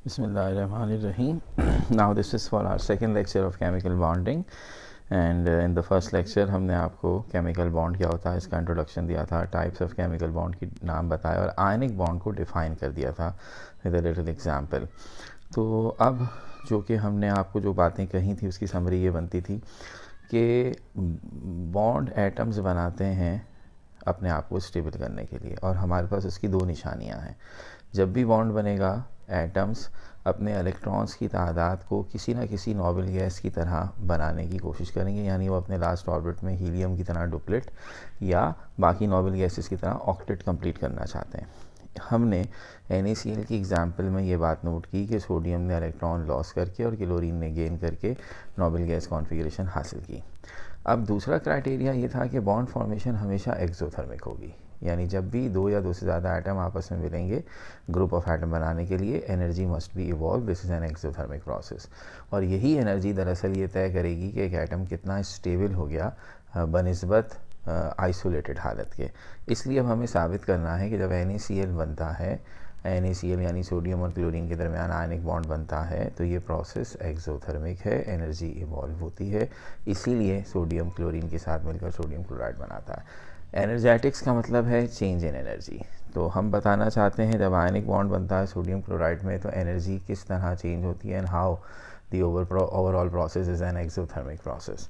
Bismillahirrahmanirrahim. Now this is for our second lecture of chemical bonding and in the first lecture हमने आपको chemical bond क्या होता है इसका इंट्रोडक्शन दिया था, टाइप्स ऑफ chemical bond की नाम बताया और आयनिक बॉन्ड को डिफाइन कर दिया था विद अ लिटिल एग्जाम्पल। तो अब जो कि हमने आपको जो बातें कही थी उसकी समरी ये बनती थी कि बॉन्ड एटम्स बनाते हैं अपने आप को स्टेबल करने के लिए और हमारे पास उसकी दो निशानियां हैं। जब भी बॉन्ड बनेगा एटम्स अपने इलेक्ट्रॉन्स की तादाद को किसी न किसी नोबल गैस की तरह बनाने की कोशिश करेंगे, यानी वो अपने लास्ट ऑर्बिट में हीलियम की तरह डुप्लेट या बाकी नोबल गैसेस की तरह ऑक्टेट कंप्लीट करना चाहते हैं। हमने NaCl की एग्जांपल में ये बात नोट की कि सोडियम ने इलेक्ट्रॉन लॉस करके और क्लोरीन ने गेन करके नोबल गैस कॉन्फ़िगरेशन हासिल की। अब दूसरा क्राइटेरिया ये था कि बॉन्ड फॉर्मेशन हमेशा एक्सोथर्मिक होगी, यानी जब भी दो या दो से ज़्यादा एटम आपस में मिलेंगे ग्रुप ऑफ एटम बनाने के लिए energy must be evolve. This is an exothermic process और यही एनर्जी दरअसल ये तय करेगी कि एक एटम कितना स्टेबल हो गया बनिस्बत आइसोलेटेड हालत के। इसलिए अब हमें साबित करना है कि जब NaCl बनता है, NaCl यानी सोडियम और क्लोरीन के दरमियान आयनिक बॉन्ड बनता है तो ये प्रोसेस एक्सोथर्मिक है, एनर्जी इवॉल्व होती है, इसीलिए सोडियम क्लोरीन के साथ मिलकर सोडियम क्लोराइड बनाता है। एनर्जेटिक्स का मतलब है चेंज इन एनर्जी। तो हम बताना चाहते हैं जब आयनिक बॉन्ड बनता है सोडियम क्लोराइड में तो एनर्जी किस तरह चेंज होती है and how the overall process is an exothermic process.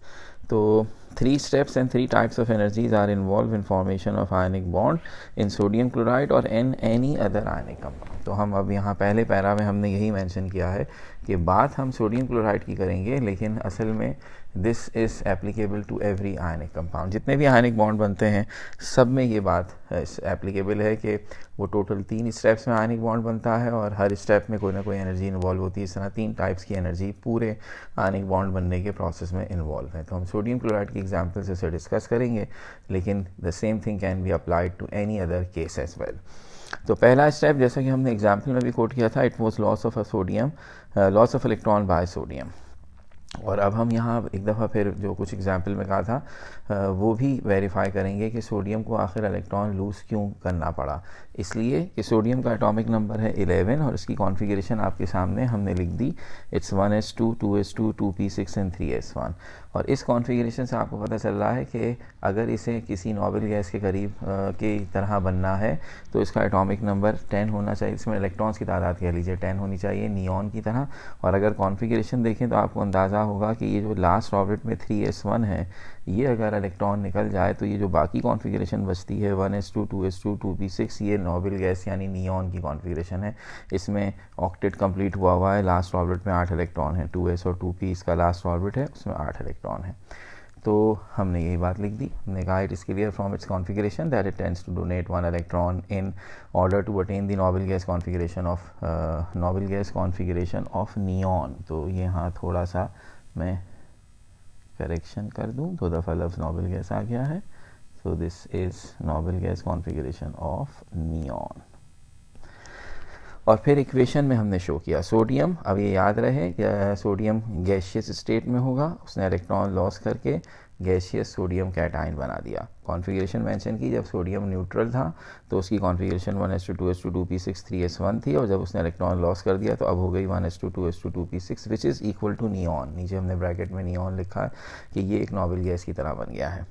So 3 steps and 3 types of energies are involved in formation of ionic bond in sodium chloride or in any other ionic compound. तो हम अब यहाँ पहले para में हमने यही mention किया है कि बात हम सोडियम क्लोराइड की करेंगे, लेकिन असल में this is applicable to every ionic compound. जितने भी आयनिक बॉन्ड बनते हैं सब में ये बात एप्लीकेबल है कि वो टोटल 3 स्टेप्स में आयनिक बॉन्ड बनता है और हर स्टेप में कोई ना कोई एनर्जी इन्वॉल्व होती है। इस तरह 3 टाइप्स की एनर्जी पूरे आयनिक बॉन्ड बनने के प्रोसेस में इन्वॉल्व है। तो हम सोडियम क्लोराइड की एग्जाम्पल से डिस्कस करेंगे, लेकिन the same thing can be applied to any other case as well. तो पहला स्टेप जैसा कि हमने एग्जाम्पल में भी कोट किया था, it was loss of sodium, loss of electron by sodium. और अब हम यहाँ एक दफ़ा फिर जो कुछ एग्जाम्पल में कहा था वो भी वेरीफाई करेंगे कि सोडियम को आखिर इलेक्ट्रॉन लूज़ क्यों करना पड़ा। इसलिए कि सोडियम का एटॉमिक नंबर है 11 और इसकी कॉन्फ़िगरेशन आपके सामने हमने लिख दी, it's 1s2 2s2 2p6 and 3s1। और इस कॉन्फ़िगरेशन से आपको पता चल रहा है कि अगर इसे किसी नोबल गैस के करीब की तरह बनना है तो इसका एटॉमिक नंबर 10 होना चाहिए, इसमें इलेक्ट्रॉन्स की तादाद कह लीजिए 10 होनी चाहिए नियॉन की तरह। और अगर कॉन्फ़िगरेशन देखें तो आपको अंदाज़ा होगा कि ये जो लास्ट ऑर्बिट में 3s1 है, ये अगर इलेक्ट्रॉन निकल जाए तो ये जो बाकी कॉन्फ़िगरेशन बचती है 1s2 2s2 2p6, ये नोबल गैस यानी नियॉन की कॉन्फ़िगरेशन है। इसमें ऑक्टेट कंप्लीट हुआ है, लास्ट ऑर्बिट में 8 इलेक्ट्रॉन है, 2s और 2p इसका लास्ट ऑर्बिट है, उसमें 8 इलेक्ट्रॉन है। तो हमने यही बात लिख दी, हमने कहा it is clear from its configuration that it tends to donate 1 electron in order to attain the noble gas configuration of neon. तो यहाँ थोड़ा सा मैं करेक्शन कर दूं, 2 दफ़ा लफ्ज़ नोबल गैस आ गया है। So this is Nobel gas configuration of neon. और फिर इक्वेशन में हमने शो किया सोडियम, अब ये याद रहे कि सोडियम गैशियस स्टेट में होगा, उसने इलेक्ट्रॉन लॉस करके गैशियस सोडियम कैटाइन बना दिया। कॉन्फ़िगरेशन मेंशन की, जब सोडियम न्यूट्रल था तो उसकी configuration 1s2 2s2 2p6 3s1 थी और जब उसने इलेक्ट्रॉन लॉस कर दिया तो अब हो गई 1s2 2s2 2p6 which is equal to neon. नीचे हमने ब्रैकेट में नियॉन लिखा है कि ये एक नोबल गैस की तरह बन गया है।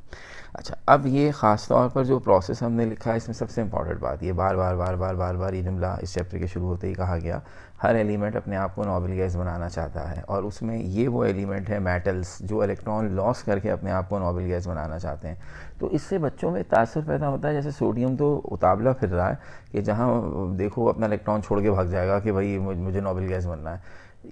अच्छा, अब ये ख़ास तौर पर जो प्रोसेस हमने लिखा है इसमें सबसे इंपॉर्टेंट बात ये बार बार ये जुमला इस चैप्टर के शुरू होते ही कहा गया, हर एलिमेंट अपने आप को नोबल गैस बनाना चाहता है और उसमें ये वो एलिमेंट है मेटल्स जो इलेक्ट्रॉन लॉस करके अपने आप को नोबल गैस बनाना चाहते हैं। तो इससे बच्चों में तासुर पैदा होता है, जैसे सोडियम तो उतावला फिर रहा है कि जहाँ देखो अपना इलेक्ट्रॉन छोड़ के भाग जाएगा कि भाई मुझे नोबल गैस बनना है।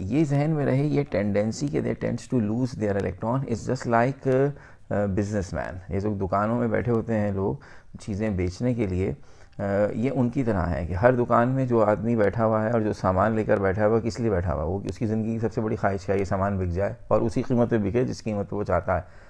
ये जहन में रहे, ये टेंडेंसी के they tends to lose their electron is just like businessman. ये जो दुकानों में बैठे होते हैं लोग चीज़ें बेचने के लिए, ये उनकी तरह है कि हर दुकान में जो आदमी बैठा हुआ है और जो सामान लेकर बैठा हुआ है किस लिए बैठा हुआ है, वो उसकी ज़िंदगी की सबसे बड़ी ख्वाहिश क्या है, ये सामान बिक जाए और उसी कीमत पे बिके जिस कीमत पे वो चाहता है।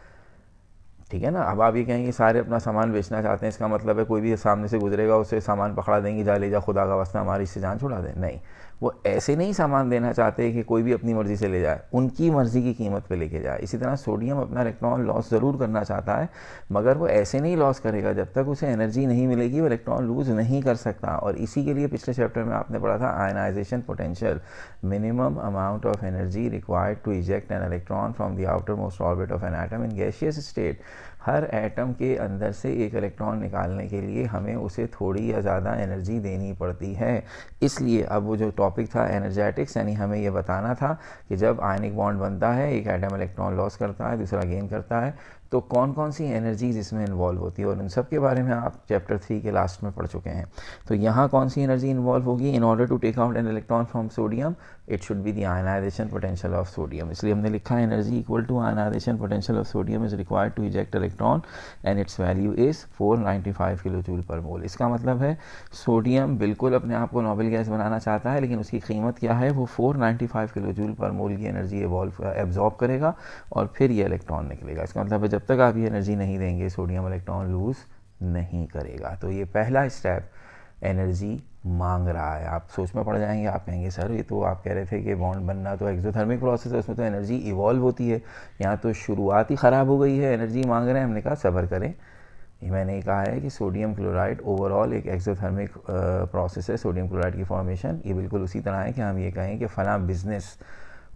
ठीक है ना। अब आप ये कहेंगे सारे अपना सामान बेचना चाहते हैं, इसका मतलब है कोई भी सामने से गुजरेगा उसे सामान पकड़ा देंगे, जा ले जा, खुदा का वास्ता हमारी इससे जान छुड़ा दें। नहीं, वो ऐसे नहीं सामान देना चाहते कि कोई भी अपनी मर्ज़ी से ले जाए, उनकी मर्ज़ी की कीमत पे लेके जाए। इसी तरह सोडियम अपना इलेक्ट्रॉन लॉस ज़रूर करना चाहता है, मगर वो ऐसे नहीं लॉस करेगा, जब तक उसे एनर्जी नहीं मिलेगी वो इलेक्ट्रॉन लूज़ नहीं कर सकता। और इसी के लिए पिछले चैप्टर में आपने पढ़ा था ionization potential, minimum amount of energy required to eject an electron from the outermost orbit of an atom in gaseous state. हर एटम के अंदर से एक इलेक्ट्रॉन निकालने के लिए हमें उसे थोड़ी या ज़्यादा एनर्जी देनी पड़ती है। इसलिए अब वो जो टॉपिक था एनर्जेटिक्स, यानी हमें ये बताना था कि जब आयनिक बॉन्ड बनता है, एक एटम इलेक्ट्रॉन लॉस करता है, दूसरा गेन करता है, तो कौन कौन सी एनर्जीज इसमें इन्वॉल्व होती है, और उन सब के बारे में आप चैप्टर 3 के लास्ट में पढ़ चुके हैं। तो यहाँ कौन सी एनर्जी इन्वॉल्व होगी? In order to take out an electron from sodium it should be the ionisation potential of sodium. इसलिए हमने लिखा है energy equal to ionisation potential of sodium is required to eject electron and its value is 495 kilo joule per mole. इसका मतलब है sodium बिल्कुल अपने आप को नोबेल गैस बनाना चाहता है, लेकिन उसकी कीमत क्या है? वो 495 किलो जूल पर मोल की एनर्जी एब्जॉर्ब करेगा और फिर ये इलेक्ट्रॉन निकलेगा। इसका मतलब है जब तक आप ये एनर्जी नहीं देंगे सोडियम इलेक्ट्रॉन लूज नहीं करेगा। तो ये पहला स्टेप एनर्जी मांग रहा है। आप सोच में पड़ जाएंगे, आप कहेंगे सर ये तो आप कह रहे थे कि बॉन्ड बनना तो एक्सोथर्मिक प्रोसेस है, उसमें तो एनर्जी इवॉल्व होती है, यहाँ तो शुरुआत ही ख़राब हो गई है, एनर्जी मांग रहे हैं। हमने कहा सब्र करें, मैंने कहा है कि सोडियम क्लोराइड ओवरऑल एक एक्सोथर्मिक प्रोसेस है। सोडियम क्लोराइड की फॉर्मेशन ये बिल्कुल उसी तरह है कि हम ये कहें कि फ़लाँ बिज़नेस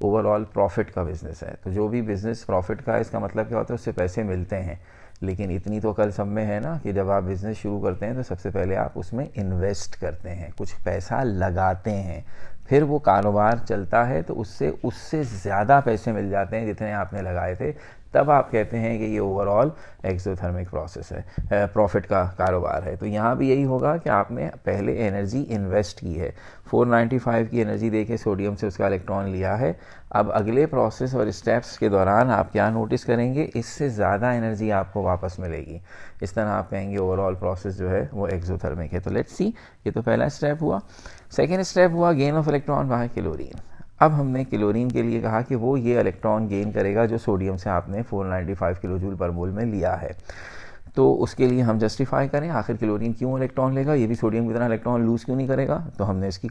ओवरऑल प्रॉफिट का बिज़नेस है। तो जो भी बिज़नेस प्रॉफिट का है, इसका मतलब क्या होता है? उससे पैसे मिलते हैं। लेकिन इतनी तो कल सब में है ना कि जब आप बिज़नेस शुरू करते हैं तो सबसे पहले आप उसमें इन्वेस्ट करते हैं, कुछ पैसा लगाते हैं, फिर वो कारोबार चलता है तो उससे ज़्यादा पैसे मिल जाते हैं जितने आपने लगाए थे, तब आप कहते हैं कि ये ओवरऑल एक्सोथर्मिक प्रोसेस है, प्रॉफिट का कारोबार है। तो यहाँ भी यही होगा कि आपने पहले एनर्जी इन्वेस्ट की है, 495 की एनर्जी देके सोडियम से उसका इलेक्ट्रॉन लिया है। अब अगले प्रोसेस और स्टेप्स के दौरान आप क्या नोटिस करेंगे? इससे ज़्यादा एनर्जी आपको वापस मिलेगी। इस तरह आप कहेंगे ओवरऑल प्रोसेस जो है वो एक्सोथर्मिक है। तो लेट्स सी, ये तो पहला स्टेप हुआ। सेकेंड स्टेप हुआ gain of electron by chlorine. अब हमने क्लोरीन के लिए कहा कि वो ये इलेक्ट्रॉन गेन करेगा जो सोडियम से आपने 495 किलो जूल पर मोल में लिया है। तो उसके लिए हम जस्टिफाई करें आखिर क्लोरीन क्यों इलेक्ट्रॉन लेगा, ये भी सोडियम की तरह इलेक्ट्रॉन लूज़ क्यों नहीं करेगा। तो हमने इसकी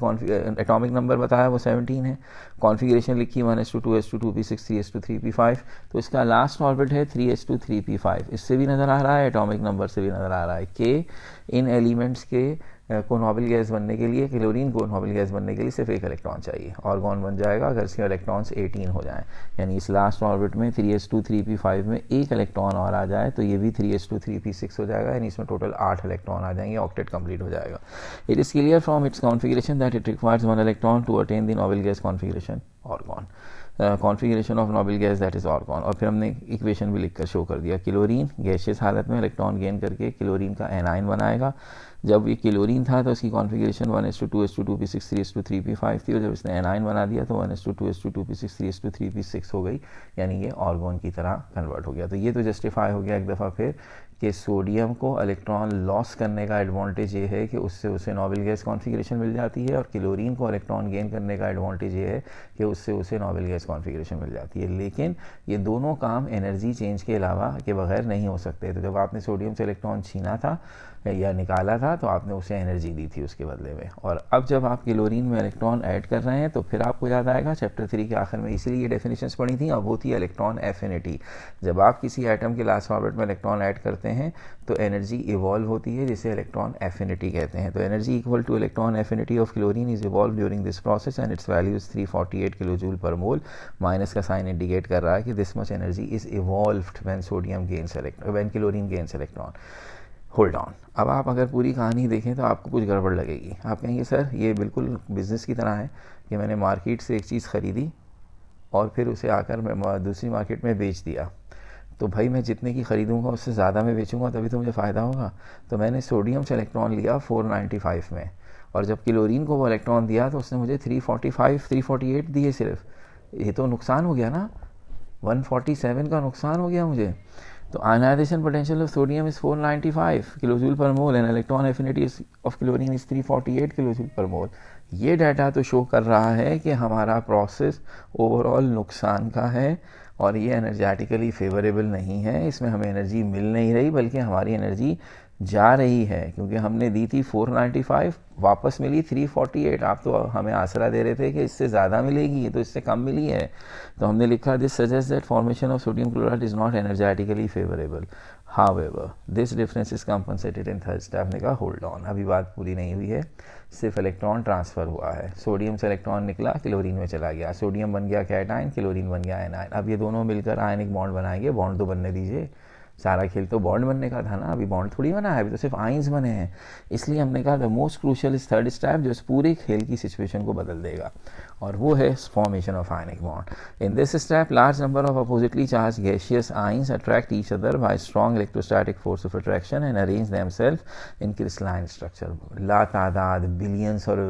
एटॉमिक नंबर बताया, वो 17 है। कॉन्फ़िगरेशन लिखी 1s2 2p6 3s2 3p5। तो इसका लास्ट ऑर्बिट है 3s2 3p5। इससे भी नज़र आ रहा है, एटॉमिक नंबर से भी नज़र आ रहा है कि इन एलिमेंट्स के को नोबेल गैस बनने के लिए, क्लोरीन को नोबेल गैस बनने के लिए सिर्फ एक इलेक्ट्रॉन चाहिए। ऑर्गॉन बन जाएगा अगर इसके इलेक्ट्रॉन्स 18 हो जाएं, यानी इस लास्ट ऑर्बिट में 3s2 3p5 में एक इलेक्ट्रॉन और आ जाए तो ये भी 3s2 3p6 हो जाएगा, यानी इसमें टोटल 8 इलेक्ट्रॉन आ जाएंगे, ऑक्टेट कंप्लीट हो जाएगा। It is clear from its configuration that it requires 1 electron to attain the noble gas configuration argon, configuration of noble gas that is argon. और फिर हमने इक्वेशन भी लिखकर शो कर दिया। क्लोरीन गैसियस हालत में इलेक्ट्रॉन गेन करके क्लोरीन का एनाइन बनाएगा। जब ये क्लोरीन था तो इसकी configuration 1s2 2s2 2p6 3s2 3p5 थी, और जब इसने एनाइन बना दिया तो 1s2 2s2 2p6 3s2 3p6 हो गई, यानी ये ऑर्गॉन की तरह कन्वर्ट हो गया। तो ये तो जस्टिफाई हो गया एक दफ़ा फिर कि सोडियम को इलेक्ट्रॉन लॉस करने का एडवांटेज ये है कि उससे उसे नोबेल गैस कॉन्फिगरेशन मिल जाती है, और क्लोरीन को इलेक्ट्रॉन गेन करने का एडवांटेज ये है कि उससे उसे नोबेल गैस कॉन्फिगरेशन मिल जाती है। लेकिन ये दोनों काम एनर्जी चेंज के अलावा के बगैर नहीं हो सकते। तो जब आपने सोडियम से इलेक्ट्रॉन छीना था या निकाला था तो आपने उसे एनर्जी दी थी उसके बदले में। और अब जब आप क्लोरीन में इलेक्ट्रॉन ऐड कर रहे हैं तो फिर आपको याद आएगा चैप्टर 3 के आखिर में इसीलिए ये डेफिनेशंस पढ़ी थी। अब वो थी इलेक्ट्रॉन एफिनिटी। जब आप किसी एटम के लास्ट ऑर्बिट में इलेक्ट्रॉन ऐड करते हैं तो एनर्जी इवॉल्व होती है, जिसे इलेक्ट्रॉन एफिनिटी कहते हैं। तो energy equal two electron affinity of chlorine is evolve during this process and its value is 348 kilo joule per mole. Minus का साइन इंडिकेट कर रहा है कि this much energy is evolved when sodium gains when chlorine gains electron. Hold on, अब आप अगर पूरी कहानी देखें तो आपको कुछ गड़बड़ लगेगी। आप कहेंगे सर ये बिल्कुल बिज़नेस की तरह है कि मैंने मार्केट से एक चीज़ ख़रीदी और फिर उसे आकर मैं दूसरी मार्केट में बेच दिया, तो भाई मैं जितने की ख़रीदूँगा उससे ज़्यादा मैं बेचूँगा तभी तो मुझे फ़ायदा होगा। तो मैंने सोडियम से इलेक्ट्रॉन लिया 495 में, और जब क्लोरीन को वो इलेक्ट्रॉन दिया तो उसने मुझे 345 348 दिए सिर्फ। ये तो नुकसान हो गया ना, 147 का नुकसान हो गया मुझे। तो ionisation potential of sodium is 495 kilo joule per mole and electron affinity of chlorine is 348 kilo joule per mole. ये डाटा तो शो कर रहा है कि हमारा प्रोसेस ओवरऑल नुकसान का है और ये एनर्जेटिकली फेवरेबल नहीं है, इसमें हमें एनर्जी मिल नहीं रही बल्कि हमारी एनर्जी जा रही है, क्योंकि हमने दी थी 495, वापस मिली 348। आप तो हमें आसरा दे रहे थे कि इससे ज़्यादा मिलेगी, ये तो इससे कम मिली है। तो हमने लिखा this suggest that formation of sodium chloride is not energetically favourable, however this difference is compensated in third step. हमने कहा होल्ड ऑन, अभी बात पूरी नहीं हुई है, सिर्फ इलेक्ट्रॉन ट्रांसफ़र हुआ है। सोडियम से इलेक्ट्रॉन निकला, क्लोरीन में चला गया, सोडियम बन गया कैटाइन, क्लोरीन बन गया एनाइन। अब ये दोनों मिलकर आयनिक बॉन्ड बनाएंगे। बॉन्ड तो बनने दीजिए, सारा खेल तो बॉन्ड बनने का था ना, अभी बॉन्ड थोड़ी बना है, अभी तो सिर्फ आइंस बने हैं। इसलिए हमने कहा the most crucial is third step, जो इस पूरे खेल की सिचुएशन को बदल देगा, और वो है formation of ionic bond. In this step large number of oppositely charged gaseous ions attract each other by strong electrostatic force of attraction and arrange themself in crystalline structure. लातादाद बिलियंस और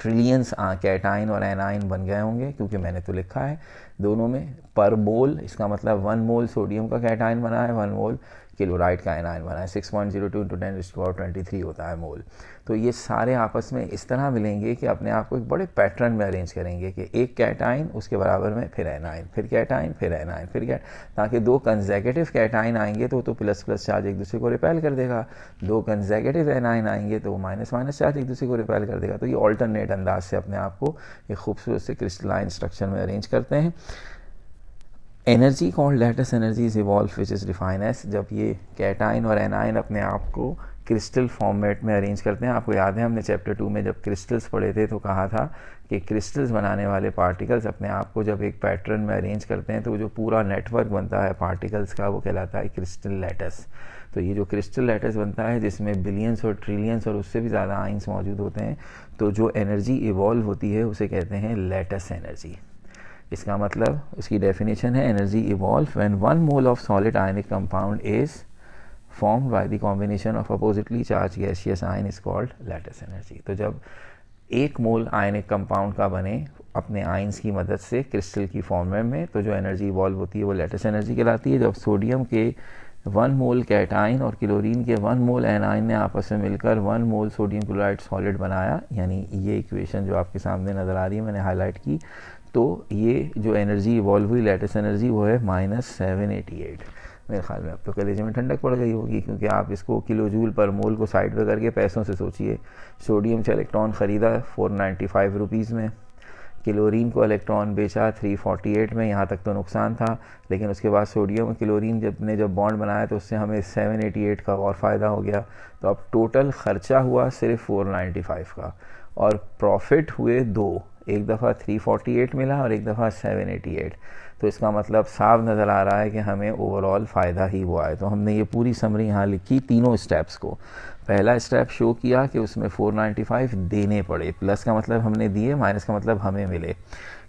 trillions cation और anion बन गए होंगे, क्योंकि मैंने तो लिखा है दोनों में पर मोल, इसका मतलब 1 मोल सोडियम का कैटाइन बना है, 1 मोल क्लोराइड का एनाइन बना है। 6.02 × 10⁻23 होता है मोल। तो ये सारे आपस में इस तरह मिलेंगे कि अपने आप को एक बड़े पैटर्न में अरेंज करेंगे कि एक कैटाइन उसके बराबर में फिर एनाइन, फिर कैटाइन, फिर एनाइन, फिर ताकि 2 कंसेक्यूटिव कैटाइन आएंगे तो प्लस प्लस चार्ज एक दूसरे को रिपेल कर देगा, 2 कंसेक्यूटिव एनाइन आएंगे तो माइनस माइनस चार्ज एक दूसरे को रिपेल कर देगा। तो ये ऑल्टरनेट अंदाज से अपने आप को एक खूबसूरत से क्रिस्टलाइन स्ट्रक्चर में अरेंज करते हैं। Energy called lattice energy is evolve which is define as, जब ये कैटाइन और एनाइन अपने आप को क्रिस्टल फॉर्मेट में अरेंज करते हैं। आपको याद है हमने चैप्टर 2 में जब क्रिस्टल्स पढ़े थे तो कहा था कि क्रिस्टल्स बनाने वाले पार्टिकल्स अपने आप को जब एक पैटर्न में अरेंज करते हैं तो जो पूरा नेटवर्क बनता है पार्टिकल्स का वो कहलाता है क्रिस्टल लैटिस। तो ये जो क्रिस्टल लैटिस बनता है जिसमें बिलियंस और ट्रिलियंस और उससे भी ज़्यादा आइंस मौजूद होते हैं, तो जो एनर्जी इवॉल्व होती है उसे कहते हैं लैटिस एनर्जी। इसका मतलब इसकी डेफिनेशन है energy evolve when 1 mole of solid ionic compound is formed by the combination of oppositely charged gaseous ion is called lattice energy. तो जब 1 मोल आयनिक कंपाउंड का बने अपने आइंस की मदद से क्रिस्टल की फॉर्म में, तो जो एनर्जी इवॉल्व होती है वो लैटिस एनर्जी कहलाती है। जब सोडियम के 1 मोल कैटाइन और क्लोरीन के 1 मोल एनाइन ने आपस में मिलकर 1 मोल सोडियम क्लोराइड सॉलिड बनाया, यानी ये इक्वेशन जो आपके सामने नज़र आ रही है मैंने हाईलाइट की, तो ये जो एनर्जी इवॉल्व हुई लैटिस एनर्जी वो है -788। मेरे ख्याल में अब तो कलेजे में ठंडक पड़ गई होगी, क्योंकि आप इसको किलो जूल पर मोल को साइड पे करके पैसों से सोचिए। सोडियम से इलेक्ट्रॉन ख़रीदा 495 रुपीज़ में, क्लोरीन को इलेक्ट्रॉन बेचा 348 में, यहाँ तक तो नुकसान था, लेकिन उसके बाद सोडियम और क्लोरीन जब बॉन्ड बनाया तो उससे हमें 788 का और फ़ायदा हो गया। तो अब टोटल ख़र्चा हुआ सिर्फ 495 का और प्रॉफिट हुए 2, एक दफ़ा 348 मिला और एक दफ़ा 788। तो इसका मतलब साफ नज़र आ रहा है कि हमें ओवरऑल फ़ायदा ही हुआ है। तो हमने ये पूरी समरी यहाँ लिखी तीनों स्टेप्स को। पहला स्टेप शो किया कि उसमें 495 देने पड़े, प्लस का मतलब हमने दिए, माइनस का मतलब हमें मिले।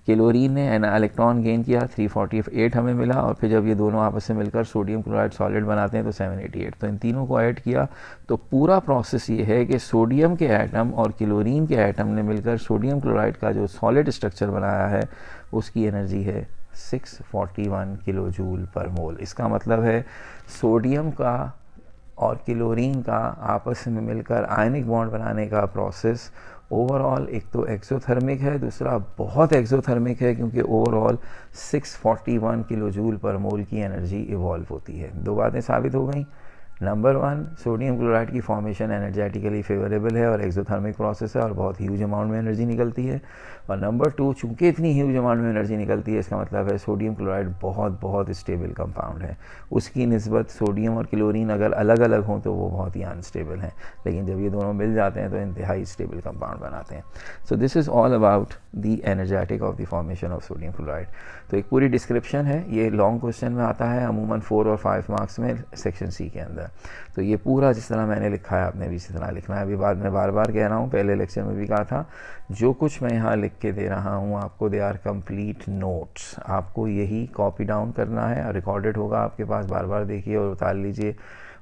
क्लोरीन ने इलेक्ट्रॉन गेन किया 348 हमें मिला, और फिर जब ये दोनों आपस में मिलकर सोडियम क्लोराइड सॉलिड बनाते हैं तो 788। तो इन तीनों को ऐड किया तो पूरा प्रोसेस ये है कि सोडियम के एटम और क्लोरीन के एटम ने मिलकर सोडियम क्लोराइड का जो सॉलिड स्ट्रक्चर बनाया है उसकी एनर्जी है 641 किलो जूल पर मोल। इसका मतलब है सोडियम का और क्लोरीन का आपस में मिलकर आयनिक बॉन्ड बनाने का प्रोसेस ओवरऑल एक तो एक्सोथर्मिक है, दूसरा बहुत एक्सोथर्मिक है, क्योंकि ओवरऑल 641 किलो जूल पर मोल की एनर्जी इवॉल्व होती है। 2 बातें साबित हो गई। नंबर 1, सोडियम क्लोराइड की फॉर्मेशन एनर्जेटिकली फेवरेबल है और एक्सोथर्मिक प्रोसेस है और बहुत ह्यूज अमाउंट में एनर्जी निकलती है। और नंबर 2, चूंकि इतनी ह्यूज अमाउंट में एनर्जी निकलती है, इसका मतलब है सोडियम क्लोराइड बहुत बहुत स्टेबल कंपाउंड है। उसकी निस्बत सोडियम और क्लोरीन अगर अलग अलग हों तो वो बहुत ही अनस्टेबल हैं, लेकिन जब ये दोनों मिल जाते हैं तो इंतहाई स्टेबल कंपाउंड बनाते हैं। So this is all about the energetic of the formation of sodium chloride. तो एक पूरी डिस्क्रिप्शन है, ये लॉन्ग क्वेश्चन में आता है अमूमन 4 और 5 मार्क्स में सेक्शन सी के अंदर। तो ये पूरा जिस तरह मैंने लिखा है आपने भी इसी तरह लिखना है। अभी बाद में बार बार कह रहा हूँ, पहले लेक्चर में भी कहा था, जो कुछ मैं यहाँ लिख के दे रहा हूँ आपको, दे आर कंप्लीट नोट्स। आपको यही कॉपी डाउन करना है, रिकॉर्डेड होगा आपके पास, बार बार देखिए और उतार लीजिए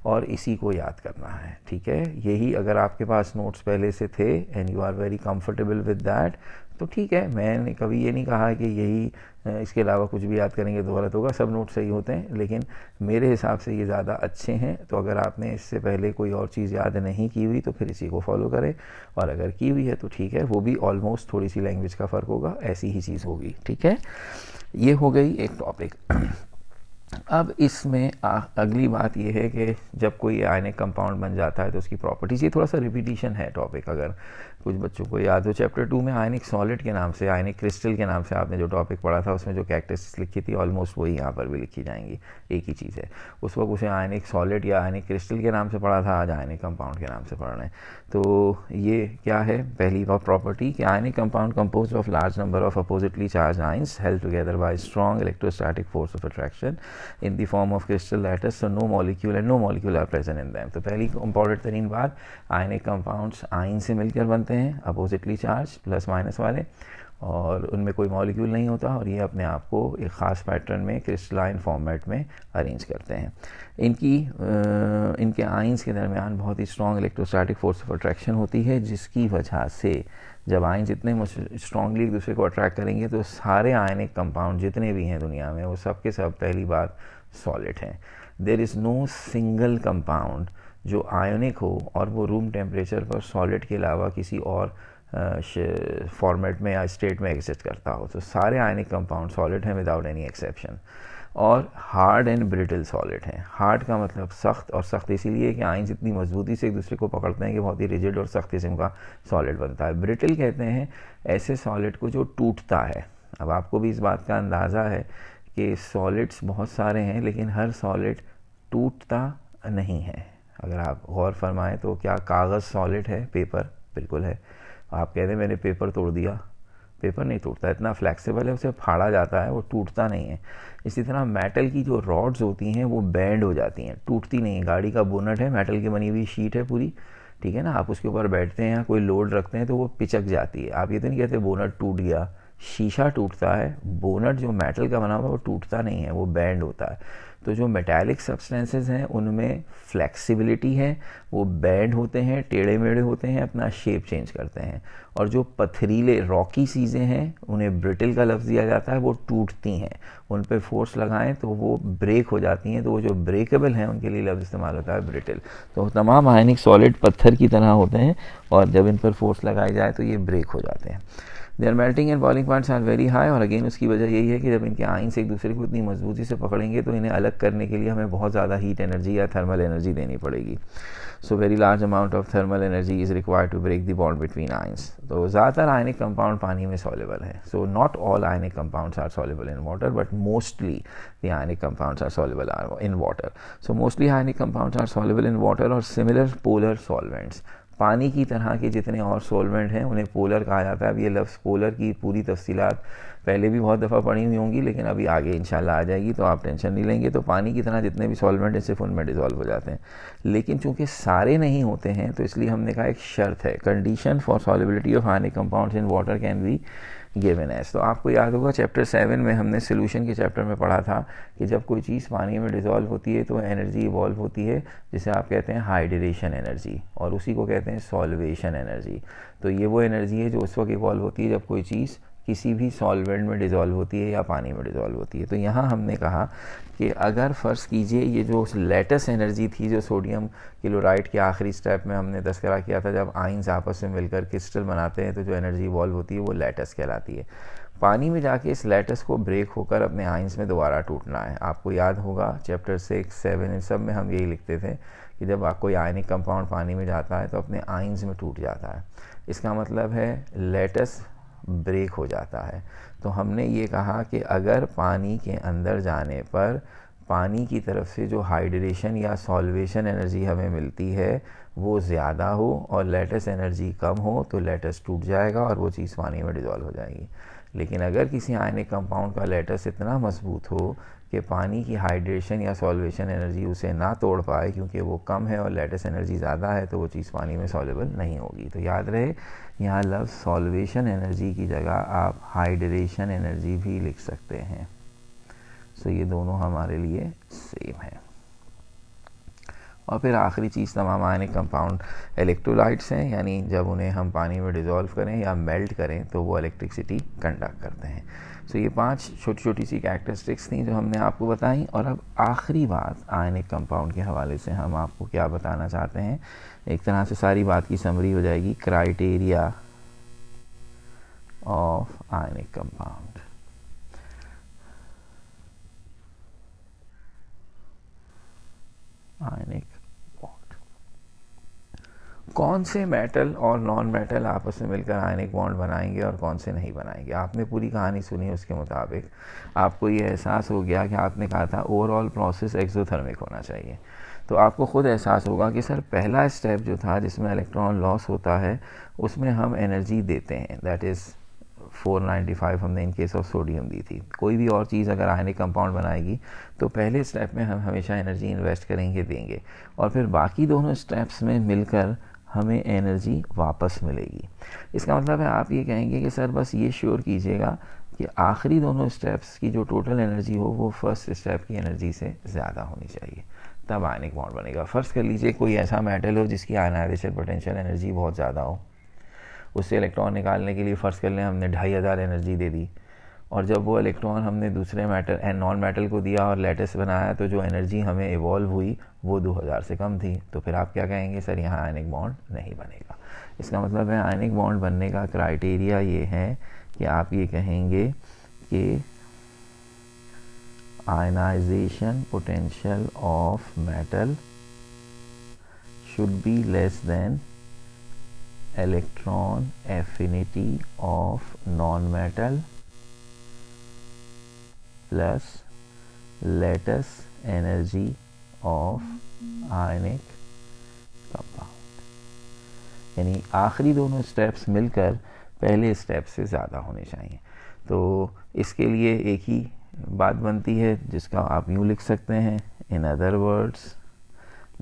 और इसी को याद करना है, ठीक है। यही अगर आपके पास नोट्स पहले से थे and you are very comfortable with that तो ठीक है। मैंने कभी ये नहीं कहा कि यही इसके अलावा कुछ भी याद करेंगे तो गलत होगा, सब नोट सही होते हैं, लेकिन मेरे हिसाब से ये ज़्यादा अच्छे हैं। तो अगर आपने इससे पहले कोई और चीज़ याद नहीं की हुई तो फिर इसी को फॉलो करें, और अगर की हुई है तो ठीक है, वो भी ऑलमोस्ट थोड़ी सी लैंग्वेज का फ़र्क होगा, ऐसी ही चीज़ होगी, ठीक है। ये हो गई एक टॉपिक। अब इसमें अगली बात यह है कि जब कोई आयनिक कंपाउंड बन जाता है तो उसकी प्रॉपर्टीज़, ये थोड़ा सा रिपीटिशन है टॉपिक, अगर कुछ बच्चों को याद हो चैप्टर 2 में आयनिक सॉलिड के नाम से, आयनिक क्रिस्टल के नाम से आपने जो टॉपिक पढ़ा था उसमें जो कैरेक्टरिस्टिक्स लिखी थी ऑलमोस्ट वही यहाँ पर भी लिखी जाएंगी, एक ही चीज़ है। उस वक्त उसे आयनिक सॉलिड या आयनिक क्रिस्टल के नाम से पढ़ा था, आज आयनिक कंपाउंड के नाम से पढ़ रहे हैं। तो ये क्या है, पहली प्रॉपर्टी कि ionic compound compose of large number of oppositely charge ions held together by strong electrostatic force of attraction in the form of crystal lattice, so no molecule are present in them। तो पहली important तरीन बात, ionic compounds ion से मिलकर बनते हैं, oppositely charge plus minus वाले, और उनमें कोई मॉलिक्यूल नहीं होता और ये अपने आप को एक ख़ास पैटर्न में क्रिस्टलाइन फॉर्मेट में अरेंज करते हैं। इनके आयंस के दरमियान बहुत ही strong electrostatic force of attraction होती है, जिसकी वजह से जब आयंस इतने स्ट्रांगली एक दूसरे को अट्रैक्ट करेंगे तो सारे आयनिक कंपाउंड जितने भी हैं दुनिया में वो सब के सब पहली बात सॉलिड हैं। There is no single compound जो आयोनिक हो और वो रूम टेम्परेचर पर सॉलिड के अलावा किसी और फॉर्मेट में या स्टेट में एग्जिस्ट करता हो। तो सारे आयनिक कंपाउंड सॉलिड हैं विदाउट एनी एक्सेप्शन, और हार्ड एंड ब्रिटल सॉलिड हैं। हार्ड का मतलब सख्त, और सख्त इसीलिए कि आयंस इतनी मजबूती से एक दूसरे को पकड़ते हैं कि बहुत ही रिजिड और सख्त किस्म का सॉलिड बनता है। ब्रिटल कहते हैं ऐसे सॉलिड को जो टूटता है। अब आपको भी इस बात का अंदाज़ा है कि सॉलिड्स बहुत सारे हैं लेकिन हर सॉलिड टूटता नहीं है। अगर आप गौर फरमाएं तो क्या कागज़ सॉलिड है? पेपर बिल्कुल है। आप कहते हैं मैंने पेपर तोड़ दिया, पेपर नहीं टूटता, इतना फ्लेक्सिबल है, उसे फाड़ा जाता है, वो टूटता नहीं है। इसी तरह मेटल की जो रॉड्स होती हैं वो बैंड हो जाती हैं, टूटती नहीं है। गाड़ी का बोनट है, मेटल की बनी हुई शीट है पूरी, ठीक है ना, आप उसके ऊपर बैठते हैं या कोई लोड रखते हैं तो वो पिचक जाती है। आप ये तो नहीं कहते बोनट टूट गया, शीशा टूटता है, बोनट जो मेटल का बना हुआ है वो टूटता नहीं है, वो बैंड होता है। तो जो मेटालिक सब्सटेंसेस हैं उनमें फ्लेक्सिबिलिटी है, वो बैंड होते हैं, टेढ़े मेढ़े होते हैं, अपना शेप चेंज करते हैं। और जो पथरीले रॉकी चीज़ें हैं उन्हें ब्रिटल का लफ्ज़ दिया जाता है, वो टूटती हैं, उन पे फोर्स लगाएं तो वो ब्रेक हो जाती हैं, तो वो जो ब्रेकेबल हैं उनके लिए लफ्ज़ इस्तेमाल होता है ब्रिटल। तो तमाम आयनिक सॉलिड पत्थर की तरह होते हैं और जब इन पर फोर्स लगाई जाए तो ये ब्रेक हो जाते हैं। Their melting and boiling points are very high, और अगेन उसकी वजह यही है कि जब इनके आयंस एक दूसरे को इतनी मजबूती से पकड़ेंगे तो इन्हें अलग करने के लिए हमें बहुत ज़्यादा हीट एनर्जी या थर्मल एनर्जी देनी पड़ेगी। So very large amount of thermal energy is required to break the bond between ions. तो ज़्यादातर आयनिक कंपाउंड पानी में सॉल्युबल है। So not all ionic compounds are soluble in water, but mostly the ionic compounds are soluble in water. So mostly ionic compounds are soluble in water और similar polar solvents. पानी की तरह के जितने और सॉल्वेंट हैं उन्हें पोलर कहा जाता है। अब ये लफ्ज़ पोलर की पूरी तफसीलात पहले भी बहुत दफ़ा पढ़ी हुई होंगी, लेकिन अभी आगे इंशाल्लाह आ जाएगी तो आप टेंशन नहीं लेंगे। तो पानी की तरह जितने भी सॉल्वेंट हैं सिर्फ उनमें डिज़ोल्व हो जाते हैं, लेकिन चूंकि सारे नहीं होते हैं तो इसलिए हमने कहा एक शर्त है, condition for solubility of ionic compounds in water can be given as. तो आपको याद होगा चैप्टर 7 में हमने सोल्यूशन के चैप्टर में पढ़ा था कि जब कोई चीज़ पानी में डिज़ोल्व होती है तो एनर्जी इवॉल्व होती है जिसे आप कहते हैं हाइड्रेशन एनर्जी, और उसी को कहते हैं सॉल्वेशन एनर्जी। तो ये वो एनर्जी है जो उस वक्त इवॉल्व होती है जब कोई चीज़ किसी भी सॉल्वेंट में डिज़ोल्व होती है या पानी में डिज़ोल्व होती है। तो यहाँ हमने कहा कि अगर फ़र्ज़ कीजिए ये जो लेटेस्ट एनर्जी थी जो सोडियम क्लोराइड के आखिरी स्टेप में हमने तस्करा किया था, जब आयंस आपस में मिलकर क्रिस्टल बनाते हैं तो जो एनर्जी इवॉल्व होती है वो लेटेस्ट कहलाती है। पानी में जाके इस लेटेस्ट को ब्रेक होकर अपने आयंस में दोबारा टूटना है। आपको याद होगा चैप्टर 6, 7 इन सब में हम यही लिखते थे कि जब कोई आयनिक कंपाउंड पानी में जाता है तो अपने आयंस में टूट जाता है। इसका मतलब है लेटेस्ट ब्रेक हो जाता है। तो हमने ये कहा कि अगर पानी के अंदर जाने पर पानी की तरफ से जो हाइड्रेशन या सॉल्वेशन एनर्जी हमें मिलती है वो ज़्यादा हो और लेटेस्ट एनर्जी कम हो तो लेटेस्ट टूट जाएगा और वो चीज़ पानी में डिज़ोल्व हो जाएगी। लेकिन अगर किसी आयनिक कंपाउंड का लेटेस्ट इतना मजबूत हो कि पानी की हाइड्रेशन या सॉल्वेशन एनर्जी उसे ना तोड़ पाए क्योंकि वो कम है और लेटेस्ट एनर्जी ज़्यादा है, तो वो चीज़ पानी में सॉल्युबल नहीं होगी। तो याद रहे यहाँ लफ्ज़ सॉल्वेशन एनर्जी की जगह आप हाइड्रेशन एनर्जी भी लिख सकते हैं। सो ये दोनों हमारे लिए सेम है। और फिर आखिरी चीज़, तमाम आयनिक कंपाउंड इलेक्ट्रोलाइट्स हैं, यानी जब उन्हें हम पानी में डिज़ोल्व करें या मेल्ट करें तो वो इलेक्ट्रिसिटी कंडक्ट करते हैं। सो ये 5 छोटी छोटी सी कैरेक्टरिस्टिक्स थी जो हमने आपको बताई। और अब आखिरी बात आयनिक कंपाउंड के हवाले से हम आपको क्या बताना चाहते हैं, एक तरह से सारी बात की समरी हो जाएगी, क्राइटेरिया ऑफ आयनिक कंपाउंड। कौन से मेटल और नॉन मेटल आपस में मिलकर आयनिक बॉन्ड बनाएंगे और कौन से नहीं बनाएंगे। आपने पूरी कहानी सुनी, उसके मुताबिक आपको ये एहसास हो गया कि आपने कहा था ओवरऑल प्रोसेस एक्सोथर्मिक होना चाहिए। तो आपको खुद एहसास होगा कि सर पहला स्टेप जो था जिसमें इलेक्ट्रॉन लॉस होता है उसमें हम एनर्जी देते हैं, दैट इज़ 495 हमने इन केस ऑफ सोडियम दी थी। कोई भी और चीज़ अगर आयनिक कंपाउंड बनाएगी तो पहले स्टेप में हम हमेशा एनर्जी इन्वेस्ट करेंगे, देंगे, और फिर बाकी दोनों स्टेप्स में मिलकर हमें एनर्जी वापस मिलेगी। इसका मतलब है आप ये कहेंगे कि सर बस ये श्योर कीजिएगा कि आखिरी दोनों स्टेप्स की जो टोटल एनर्जी हो वो फर्स्ट स्टेप की एनर्जी से ज़्यादा होनी चाहिए, तब आयनिक बॉन्ड बनेगा। फर्स्ट कर लीजिए कोई ऐसा मेटल हो जिसकी आयनाइजेशन पोटेंशियल एनर्जी बहुत ज़्यादा हो, उससे इलेक्ट्रॉन निकालने के लिए फ़र्ज़ कर लें हमने 2500 एनर्जी दे दी, और जब वो इलेक्ट्रॉन हमने दूसरे मेटल एंड नॉन मेटल को दिया और लेटेस्ट बनाया तो जो एनर्जी हमें इवॉल्व हुई वो 2000 से कम थी, तो फिर आप क्या कहेंगे, सर यहाँ आयनिक बॉन्ड नहीं बनेगा। इसका मतलब है आयनिक बॉन्ड बनने का क्राइटेरिया ये है कि आप ये कहेंगे कि ionization potential of metal should be less than electron affinity of non-metal plus lattice energy of ionic compound। यानी आखिरी दोनों स्टेप्स मिलकर पहले स्टेप से ज़्यादा होने चाहिए। तो इसके लिए एक ही बात बनती है जिसका आप यूँ लिख सकते हैं, इन अदर वर्ड्स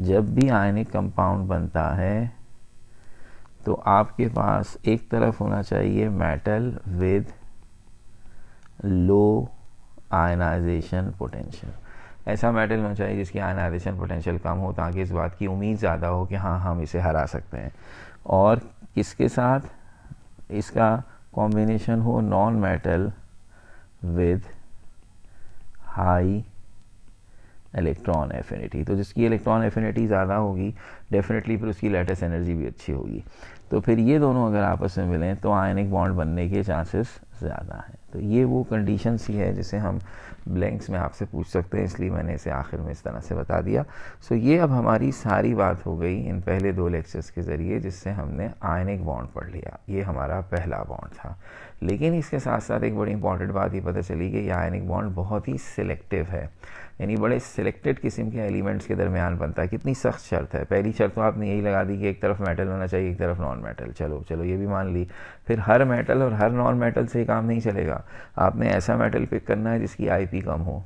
जब भी आयनिक कंपाउंड बनता है तो आपके पास एक तरफ होना चाहिए metal with low ionization potential. ऐसा मेटल होना चाहिए जिसकी आयनाइजेशन पोटेंशियल कम हो ताकि इस बात की उम्मीद ज़्यादा हो कि हाँ हम इसे हरा सकते हैं। और किसके साथ इसका कॉम्बिनेशन हो, non metal with high electron affinity. तो जिसकी इलेक्ट्रॉन एफिनिटी ज़्यादा होगी डेफिनेटली फिर उसकी लेटेस्ट एनर्जी भी अच्छी होगी। तो फिर ये दोनों अगर आपस में मिलें तो आयनिक बॉन्ड बनने के चांसेस ज़्यादा हैं। तो ये वो कंडीशंस ही है जिसे हम ब्लैंक्स में आपसे पूछ सकते हैं, इसलिए मैंने इसे आखिर में इस तरह से बता दिया। सो ये अब हमारी सारी बात हो गई इन पहले 2 लेक्चर्स के ज़रिए जिससे हमने आयनिक बॉन्ड पढ़ लिया। ये हमारा पहला बॉन्ड था, लेकिन इसके साथ साथ एक बड़ी इंपॉर्टेंट बात ये पता चली कि यह आयनिक बॉन्ड बहुत ही सिलेक्टिव है, यानी बड़े सिलेक्टेड किस्म के एलिमेंट्स के दरमियान बनता है। कितनी सख्त शर्त है। पहली शर्त तो आपने यही लगा दी कि एक तरफ मेटल होना चाहिए एक तरफ नॉन मेटल, चलो ये भी मान ली। फिर हर मेटल और हर नॉन मेटल से काम नहीं चलेगा, आपने ऐसा मेटल पिक करना है जिसकी आईपी कम हो।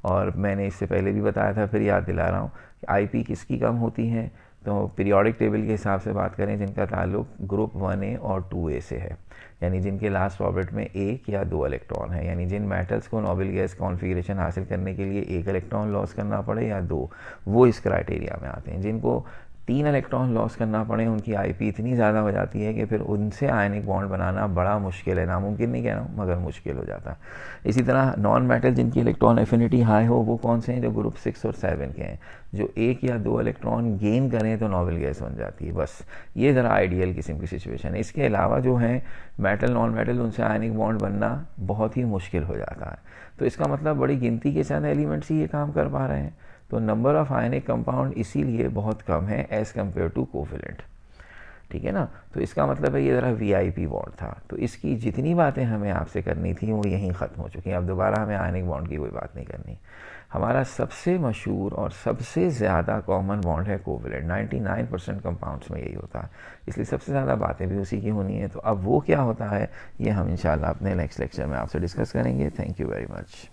और मैंने इससे पहले भी बताया था, फिर याद दिला रहा हूँ कि आईपी किसकी कम होती है, तो पीरियोडिक टेबल के हिसाब से बात करें जिनका ताल्लुक ग्रुप 1A और 2A से है, यानी जिनके लास्ट ऑर्बिट में 1 या 2 इलेक्ट्रॉन है, यानी जिन मेटल्स को नोबेल गैस कॉन्फ़िगरेशन हासिल करने के लिए 1 इलेक्ट्रॉन लॉस करना पड़े या 2, वो इस क्राइटेरिया में आते हैं। जिनको 3 इलेक्ट्रॉन लॉस करना पड़े उनकी आईपी इतनी ज़्यादा हो जाती है कि फिर उनसे आयनिक बॉन्ड बनाना बड़ा मुश्किल है, नामुमकिन नहीं कह रहा हूँ मगर मुश्किल हो जाता है। इसी तरह नॉन मेटल जिनकी इलेक्ट्रॉन एफिनिटी हाई हो वो कौन से हैं, जो ग्रुप 6 और 7 के हैं, जो 1 या 2 इलेक्ट्रॉन गेन करें तो नोबेल गैस बन जाती है। बस ये ज़रा आइडियल किस्म की सिचुएशन है। इसके अलावा जो है मेटल नॉन मेटल उनसे आयनिक बॉन्ड बनना बहुत ही मुश्किल हो जाता है। तो इसका मतलब बड़ी गिनती के साथ एलिमेंट्स ही ये काम कर पा रहे हैं, तो नंबर ऑफ आयनिक कंपाउंड इसीलिए बहुत कम है एज़ कम्पेयर टू कोवेलेंट, ठीक है ना। तो इसका मतलब है ये ज़रा वीआईपी बॉन्ड था। तो इसकी जितनी बातें हमें आपसे करनी थी वो यहीं ख़त्म हो चुकी हैं। अब दोबारा हमें आयनिक बॉन्ड की कोई बात नहीं करनी। हमारा सबसे मशहूर और सबसे ज़्यादा कॉमन बॉन्ड है कोवेलेंट, 99% कंपाउंड्स में यही होता है, इसलिए सबसे ज़्यादा बातें भी उसी की होनी है। तो अब वो क्या होता है ये हम इंशाल्लाह अपने नेक्स्ट लेक्चर में आपसे डिस्कस करेंगे। Thank you very much.